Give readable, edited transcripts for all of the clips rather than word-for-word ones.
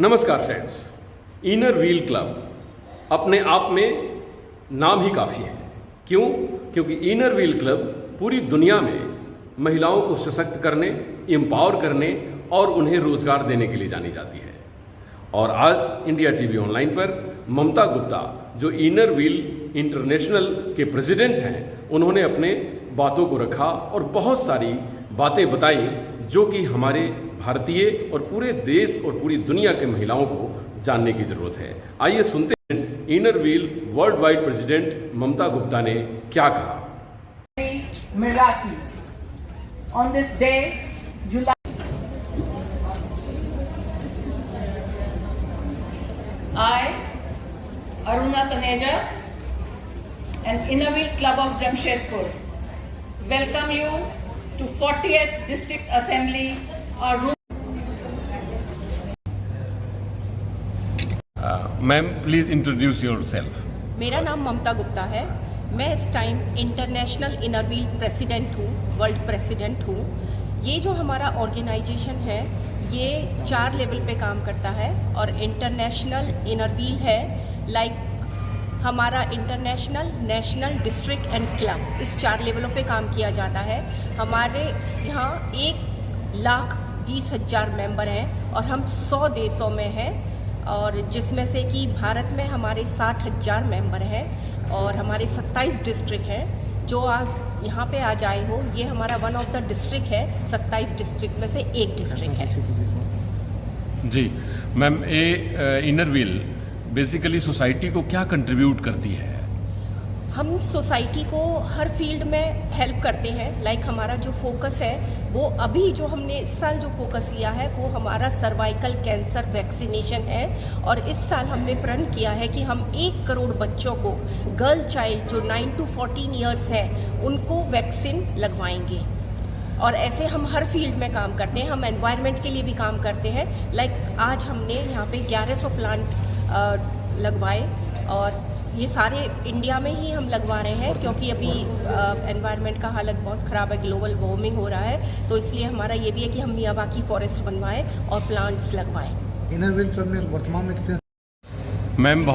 नमस्कार friends. Inner wheel club अपने आप में नाम ही काफ़ी है। क्यों? क्योंकि इनर व्हील क्लब पूरी दुनिया में महिलाओं को सशक्त करने, एम्पावर करने और उन्हें रोजगार देने के लिए जानी जाती है। और आज इंडिया टीवी ऑनलाइन पर ममता गुप्ता, जो इनर व्हील इंटरनेशनल के प्रेसिडेंट हैं, उन्होंने अपने बातों को रखा और बहुत सारी बातें बताई जो कि हमारे भारतीय और पूरे देश और पूरी दुनिया के महिलाओं को जानने की जरूरत है। आइए सुनते हैं inner wheel world wide president Mamta Gupta ने क्या कहा। Miracle. On this day, July, I, Aruna Taneja, and Inner Wheel Club of Jamshedpur, welcome you to 40th District Assembly, our room. Ma'am please introduce yourself. मेरा नाम ममता गुप्ता है। मैं इस time international inner wheel president हूँ, world president हूँ। ये जो हमारा ऑर्गेनाइजेशन है ये 4 लेवल पे काम करता है और इंटरनेशनल इनर व्हील है हमारा international, national, district and club, इस 4 लेवलों पे काम किया जाता है। हमारे यहाँ 1,20,000 मेंबर हैं और हम 100 देशों में हैं, और जिसमें से कि भारत में हमारे 60,000 मेंबर हैं और हमारे 27 डिस्ट्रिक्ट हैं। जो आप यहाँ पे आज आए हो, ये हमारा वन ऑफ द डिस्ट्रिक्ट है, 27 डिस्ट्रिक्ट में से एक डिस्ट्रिक्ट है। जी मैम, ये इनर व्हील बेसिकली सोसाइटी को क्या कंट्रीब्यूट करती है? हम सोसाइटी को हर फील्ड में हेल्प करते हैं। हमारा जो फोकस है वो अभी जो हमने इस साल जो फोकस लिया है वो हमारा सर्वाइकल कैंसर वैक्सीनेशन है। और इस साल हमने प्रण किया है कि हम 1 करोड़ बच्चों को, गर्ल चाइल्ड जो 9 to 14 ईयर्स है, उनको वैक्सीन लगवाएंगे। और ऐसे हम हर फील्ड में काम करते हैं। हम एनवायरनमेंट के लिए भी काम करते हैं। आज हमने यहाँ पे 1100 प्लांट लगवाए और ये सारे इंडिया में ही हम लगवा रहे हैं, क्योंकि अभी एनवायरनमेंट का हालत बहुत ख़राब है, ग्लोबल वार्मिंग हो रहा है। तो इसलिए हमारा ये भी है कि हम मियावाकी फॉरेस्ट बनवाएं और प्लांट्स लगवाएं। इनर व्हील क्लब में वर्तमान में कितने? मैम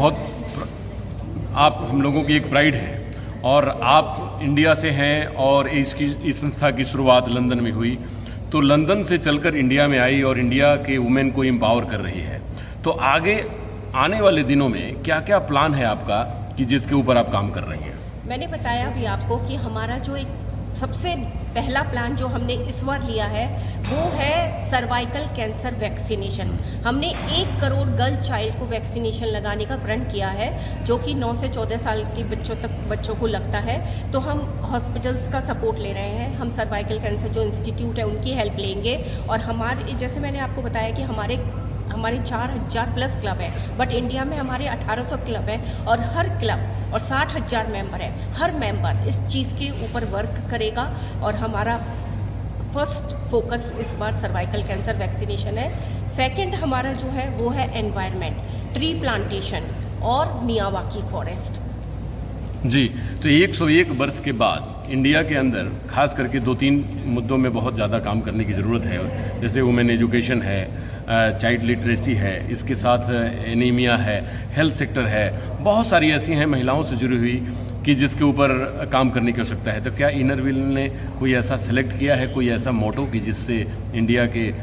आप हम लोगों की एक प्राइड है और आप इंडिया से हैं और इस संस्था की शुरुआत लंदन में हुई, तो लंदन से चलकर इंडिया में आई और इंडिया के वुमेन को एम्पावर कर रही है। तो आगे आने वाले दिनों में क्या क्या प्लान है आपका कि जिसके ऊपर आप काम कर रही हैं? मैंने बताया भी आपको कि हमारा जो एक सबसे पहला प्लान जो हमने इस बार लिया है वो है सर्वाइकल कैंसर वैक्सीनेशन। हमने 1 करोड़ गर्ल चाइल्ड को वैक्सीनेशन लगाने का प्रण किया है, जो कि 9 से 14 साल के बच्चों को लगता है। तो हम हॉस्पिटल्स का सपोर्ट ले रहे हैं। हम सर्वाइकल कैंसर जो इंस्टीट्यूट है उनकी हेल्प लेंगे। और हमारे, जैसे मैंने आपको बताया कि हमारे 4,000 प्लस क्लब है, बट इंडिया में हमारे 1,800 क्लब है और हर क्लब और 60,000 मेंबर है। हर मेंबर इस चीज़ के ऊपर वर्क करेगा और हमारा फर्स्ट फोकस इस बार सर्वाइकल कैंसर वैक्सीनेशन है। सेकंड हमारा जो है वो है एनवायरनमेंट, ट्री प्लांटेशन और मियावाकी फॉरेस्ट। जी, तो 101 वर्ष के बाद इंडिया के अंदर खास करके 2-3 मुद्दों में बहुत ज़्यादा काम करने की ज़रूरत है। जैसे वुमेन एजुकेशन है, चाइल्ड लिटरेसी है, इसके साथ एनीमिया है, हेल्थ सेक्टर है, बहुत सारी ऐसी हैं महिलाओं से जुड़ी हुई कि जिसके ऊपर काम करने की आवश्यकता है। तो क्या इनर व्हील ने कोई ऐसा सिलेक्ट किया है, कोई ऐसा मोटो कि जिससे इंडिया के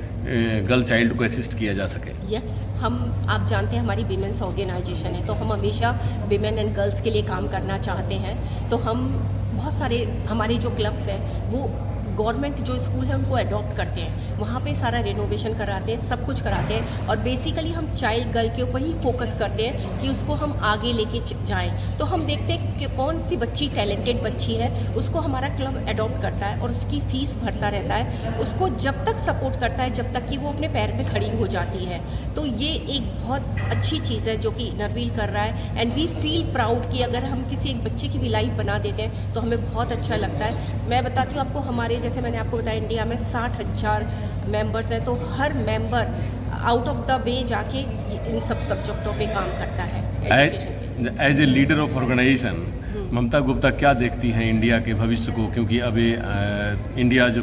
गर्ल चाइल्ड को असिस्ट किया जा सके? यस, आप जानते हैं हमारी विमेंस ऑर्गेनाइजेशन है, तो हम हमेशा विमेन एंड गर्ल्स के लिए काम करना चाहते हैं। तो हम बहुत सारे हमारे जो क्लब्स हैं वो गवर्नमेंट जो स्कूल है उनको अडॉप्ट करते हैं, वहाँ पे सारा रिनोवेशन कराते हैं, सब कुछ कराते हैं। और बेसिकली हम चाइल्ड गर्ल के ऊपर ही फोकस करते हैं कि उसको हम आगे लेके जाएं। तो हम देखते हैं कि कौन सी बच्ची टैलेंटेड बच्ची है, उसको हमारा क्लब अडॉप्ट करता है और उसकी फ़ीस भरता रहता है, उसको जब तक सपोर्ट करता है जब तक कि वो अपने पैर पे खड़ी हो जाती है। तो ये एक बहुत अच्छी चीज़ है जो कि इनर व्हील कर रहा है। एंड वी फील प्राउड कि अगर हम किसी एक बच्चे की भी लाइफ बना देते हैं तो हमें बहुत अच्छा लगता है। मैं बताती हूँ आपको, हमारे जैसे मैंने आपको बताया इंडिया में 60,000 मेंबर्स हैं, तो हर member out of the way जाके इन सब सब्जेक्टों पे काम करता है एजुकेशन के। As a leader of organisation Mamta Gupta क्या देखती हैं इंडिया के भविष्य को? क्योंकि अभी इंडिया जो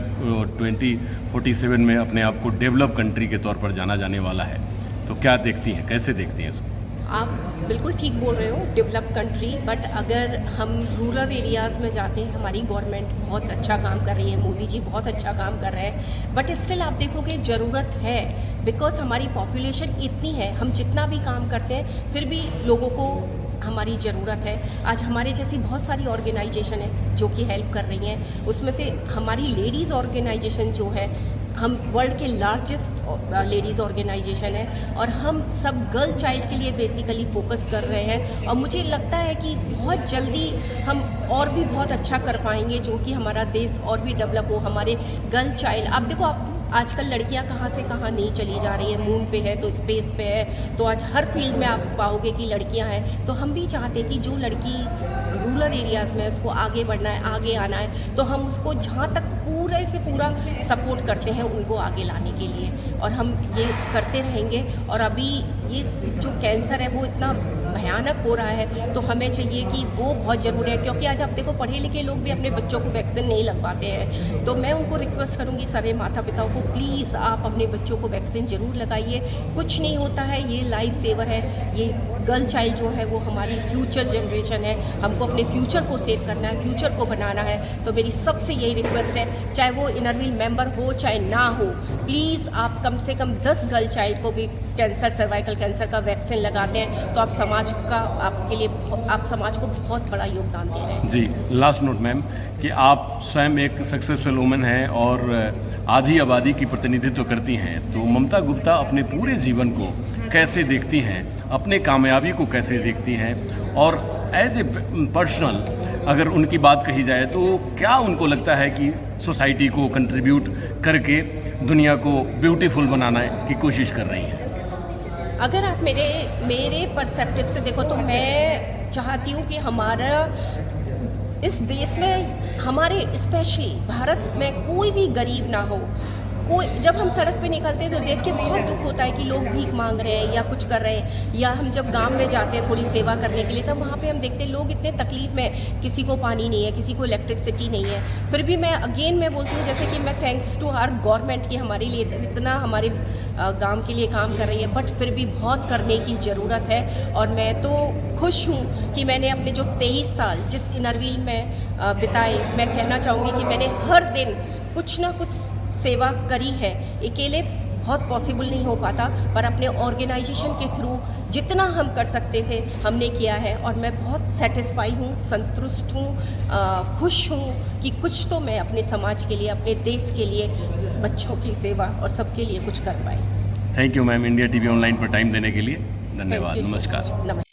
2047 में अपने आप को डेवलप कंट्री के तौर पर जाना जाने वाला है, तो क्या देखती हैं, कैसे देखती हैं उसको? आप बिल्कुल ठीक बोल रहे हो, डेवलप कंट्री, बट अगर हम रूरल एरियाज़ में जाते हैं, हमारी गवर्नमेंट बहुत अच्छा काम कर रही है, मोदी जी बहुत अच्छा काम कर रहे हैं, बट स्टिल आप देखोगे ज़रूरत है, बिकॉज हमारी पॉपुलेशन इतनी है, हम जितना भी काम करते हैं फिर भी लोगों को हमारी ज़रूरत है। आज हमारे जैसी बहुत सारी ऑर्गेनाइजेशन है जो कि हेल्प कर रही हैं, उसमें से हमारी लेडीज़ ऑर्गेनाइजेशन जो है, हम वर्ल्ड के लार्जेस्ट लेडीज़ ऑर्गेनाइजेशन है और हम सब गर्ल चाइल्ड के लिए बेसिकली फोकस कर रहे हैं और मुझे लगता है कि बहुत जल्दी हम और भी बहुत अच्छा कर पाएंगे, जो कि हमारा देश और भी डेवलप हो। हमारे गर्ल चाइल्ड, आप देखो, आप आजकल लड़कियां कहाँ से कहाँ नहीं चली जा रही है, मून पे है तो स्पेस पे है, तो आज हर फील्ड में आप पाओगे कि लड़कियां हैं। तो हम भी चाहते हैं कि जो लड़की रूरल एरियाज़ में उसको आगे बढ़ना है, आगे आना है, तो हम उसको जहाँ तक पूरे से पूरा सपोर्ट करते हैं उनको आगे लाने के लिए, और हम ये करते रहेंगे। और अभी ये जो कैंसर है वो इतना भयानक हो रहा है, तो हमें चाहिए कि वो बहुत ज़रूरी है, क्योंकि आज आप देखो पढ़े लिखे लोग भी अपने बच्चों को वैक्सीन नहीं लगवाते हैं। तो मैं उनको रिक्वेस्ट करूँगी, सारे माता पिताओं को, प्लीज़ आप अपने बच्चों को वैक्सीन ज़रूर लगाइए। कुछ नहीं होता है, ये लाइफ सेवर है। ये गर्ल चाइल्ड जो है वो हमारी फ्यूचर जनरेशन है, हमको अपने फ्यूचर को सेव करना है, फ्यूचर को बनाना है। तो मेरी सबसे यही रिक्वेस्ट है, चाहे वो इनर व्हील मेंबर हो चाहे ना हो, प्लीज़ आप कम से कम 10 गर्ल चाइल्ड को भी कैंसर, सर्वाइकल कैंसर का वैक्सीन लगाते हैं तो आप समाज का, आपके लिए, आप समाज को बहुत बड़ा योगदान दे रहे हैं। जी, लास्ट नोट मैम, कि आप स्वयं एक सक्सेसफुल वुमन हैं और आधी आबादी की प्रतिनिधित्व करती हैं, तो ममता गुप्ता अपने पूरे जीवन को कैसे देखती हैं, अपने कामयाबी को कैसे देखती हैं, और एज ए पर्सनल अगर उनकी बात कही जाए तो क्या उनको लगता है कि सोसाइटी को कंट्रीब्यूट करके दुनिया को ब्यूटीफुल बनाने की कोशिश कर रही हैं? अगर आप मेरे पर्सपेक्टिव से देखो तो मैं चाहती हूँ कि हमारा इस देश में, हमारे स्पेशली भारत में, कोई भी गरीब ना हो। कोई, जब हम सड़क पे निकलते हैं तो देख के बहुत दुख होता है कि लोग भीख मांग रहे हैं या कुछ कर रहे हैं, या हम जब गांव में जाते हैं थोड़ी सेवा करने के लिए, तब वहाँ पे हम देखते हैं लोग इतने तकलीफ में, किसी को पानी नहीं है, किसी को इलेक्ट्रिसिटी नहीं है। फिर भी मैं बोलती हूँ, जैसे कि मैं थैंक्स टू आवर गवर्नमेंट की हमारे लिए इतना हमारे गांव के लिए काम कर रही है, बट फिर भी बहुत करने की ज़रूरत है। और मैं तो खुश हूँ कि मैंने अपने जो 23 साल जिस इनर व्हील में बिताए, मैं कहना चाहूँगी कि मैंने हर दिन कुछ ना कुछ सेवा करी है। अकेले बहुत पॉसिबल नहीं हो पाता, पर अपने ऑर्गेनाइजेशन के थ्रू जितना हम कर सकते थे हमने किया है, और मैं बहुत सेटिस्फाई हूँ, संतुष्ट हूँ, खुश हूँ कि कुछ तो मैं अपने समाज के लिए, अपने देश के लिए, बच्चों की सेवा और सबके लिए कुछ कर पाई। Thank you ma'am, India TV online पर टाइम देने के लिए धन्यवाद। Thank you so नमस्कार। much. नमस्कार।